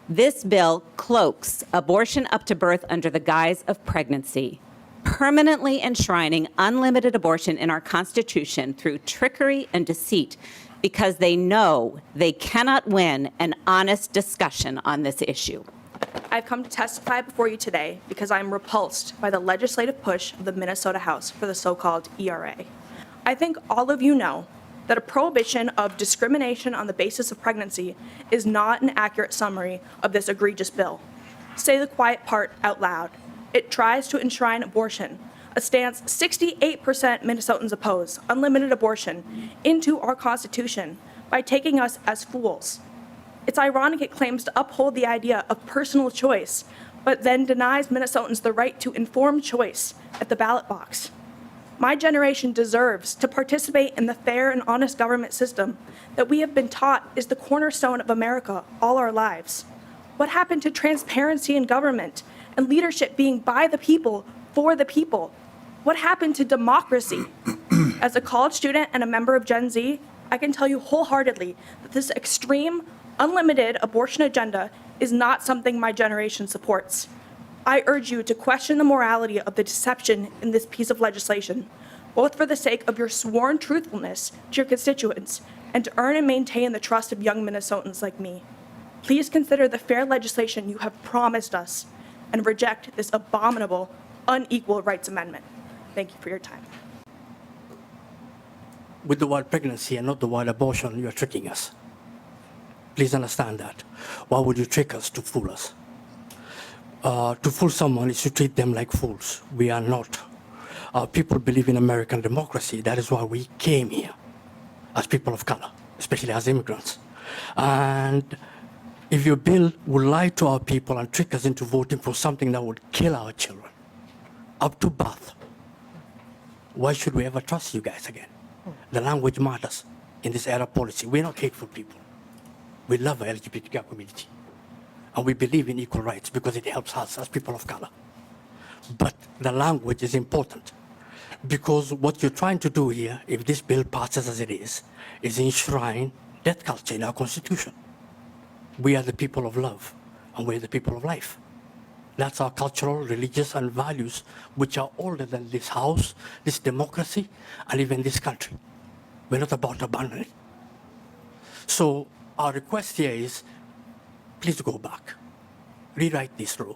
This bill cloaks abortion up to birth under the guise of pregnancy, permanently enshrining unlimited abortion in our Constitution through trickery and deceit because they know they cannot win an honest discussion on this issue. I've come to testify before you today because I am repulsed by the legislative push of the Minnesota House for the so-called ERA. I think all of you know that a prohibition of discrimination on the basis of pregnancy is not an accurate summary of this egregious bill. Say the quiet part out loud. It tries to enshrine abortion, a stance 68% Minnesotans oppose, unlimited abortion, into our Constitution by taking us as fools. It's ironic it claims to uphold the idea of personal choice, but then denies Minnesotans the right to informed choice at the ballot box. My generation deserves to participate in the fair and honest government system that we have been taught is the cornerstone of America all our lives. What happened to transparency in government and leadership being by the people, for the people? What happened to democracy? As a college student and a member of Gen Z, I can tell you wholeheartedly that this extreme, unlimited abortion agenda is not something my generation supports. I urge you to question the morality of the deception in this piece of legislation, both for the sake of your sworn truthfulness to your constituents and to earn and maintain the trust of young Minnesotans like me. Please consider the fair legislation you have promised us and reject this abominable, unequal rights amendment. Thank you for your time. With the word pregnancy and not the word abortion, you're tricking us. Please understand that. Why would you trick us to fool us? To fool someone is to treat them like fools. We are not. People believe in American democracy. That is why we came here as people of color, especially as immigrants. And if your bill would lie to our people and trick us into voting for something that would kill our children up to birth, why should we ever trust you guys again? The language matters in this era policy. We're not hateful people. We love the LGBTQ community. And we believe in equal rights because it helps us as people of color. But the language is important because what you're trying to do here, if this bill passes as it is enshrine death culture in our Constitution. We are the people of love and we're the people of life. That's our cultural, religious, and values, which are older than this house, this democracy, and even this country. We're not about to abandon it. So our request here is, please go back, rewrite this law,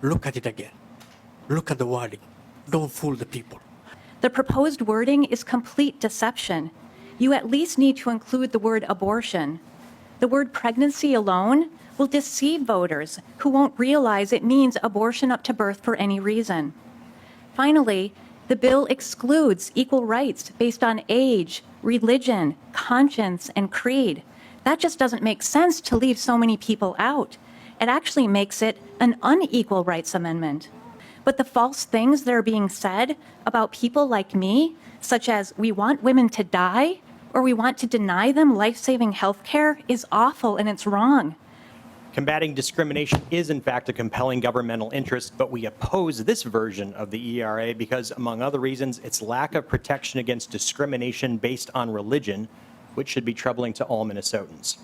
look at it again, look at the wording, don't fool the people. The proposed wording is complete deception. You at least need to include the word abortion. The word pregnancy alone will deceive voters who won't realize it means abortion up to birth for any reason. Finally, the bill excludes equal rights based on age, religion, conscience, and creed. That just doesn't make sense to leave so many people out. It actually makes it an unequal rights amendment. But the false things that are being said about people like me, such as we want women to die or we want to deny them life-saving health care, is awful and it's wrong. Combating discrimination is, in fact, a compelling governmental interest, but we oppose this version of the ERA because, among other reasons, its lack of protection against discrimination based on religion, which should be troubling to all Minnesotans.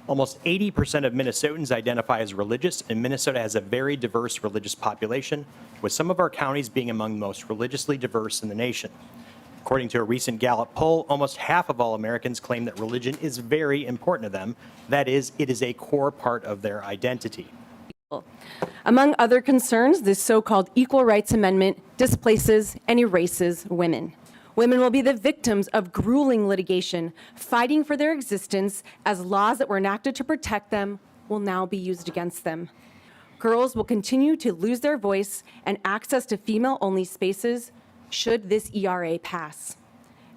Almost 80% of Minnesotans identify as religious, and Minnesota has a very diverse religious population, with some of our counties being among the most religiously diverse in the nation. According to a recent Gallup poll, almost half of all Americans claim that religion is very important to them. That is, it is a core part of their identity. Among other concerns, this so-called Equal Rights Amendment displaces and erases women. Women will be the victims of grueling litigation, fighting for their existence as laws that were enacted to protect them will now be used against them. Girls will continue to lose their voice and access to female-only spaces should this ERA pass.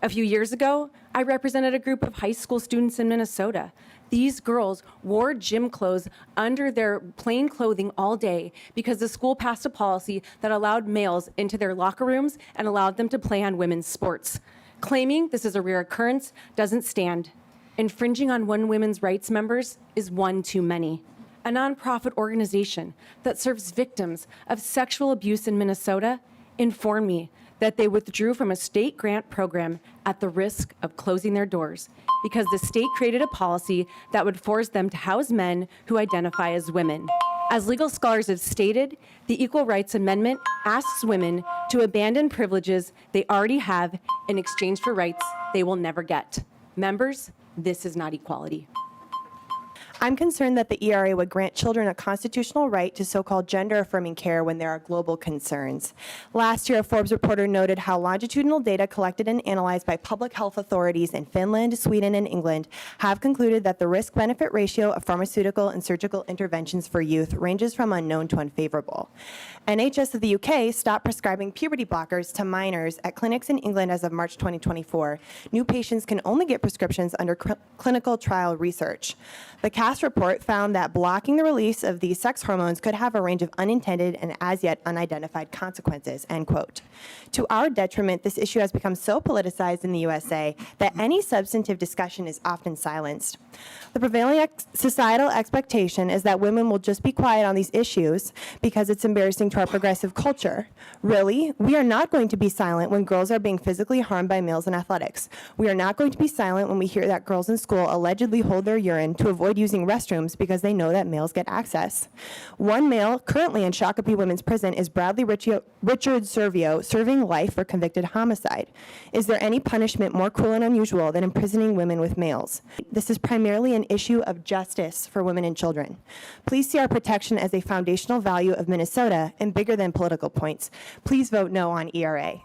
A few years ago, I represented a group of high school students in Minnesota. These girls wore gym clothes under their plain clothing all day because the school passed a policy that allowed males into their locker rooms and allowed them to play on women's sports. Claiming this is a rare occurrence doesn't stand. Infringing on one women's rights members is one too many. A nonprofit organization that serves victims of sexual abuse in Minnesota informed me that they withdrew from a state grant program at the risk of closing their doors because the state created a policy that would force them to house men who identify as women. As legal scholars have stated, the Equal Rights Amendment asks women to abandon privileges they already have in exchange for rights they will never get. Members, this is not equality. I'm concerned that the ERA would grant children a constitutional right to so-called gender-affirming care when there are global concerns. Last year, a Forbes reporter noted how longitudinal data collected and analyzed by public health authorities in Finland, Sweden, and England have concluded that the risk-benefit ratio of pharmaceutical and surgical interventions for youth ranges from unknown to unfavorable. NHS of the UK stopped prescribing puberty blockers to minors at clinics in England as of March 2024. New patients can only get prescriptions under clinical trial research. The CAS report found that blocking the release of these sex hormones could have a range of unintended and as yet unidentified consequences, end quote. To our detriment, this issue has become so politicized in the USA that any substantive discussion is often silenced. The prevailing societal expectation is that women will just be quiet on these issues because it's embarrassing to our progressive culture. Really, we are not going to be silent when girls are being physically harmed by males in athletics. We are not going to be silent when we hear that girls in school allegedly hold their urine to avoid using restrooms because they know that males get access. One male currently in Shakopee Women's Prison is Bradley Richard Servio, serving life for convicted homicide. Is there any punishment more cruel and unusual than imprisoning women with males? This is primarily an issue of justice for women and children. Please see our protection as a foundational value of Minnesota and bigger than political points. Please vote no on ERA.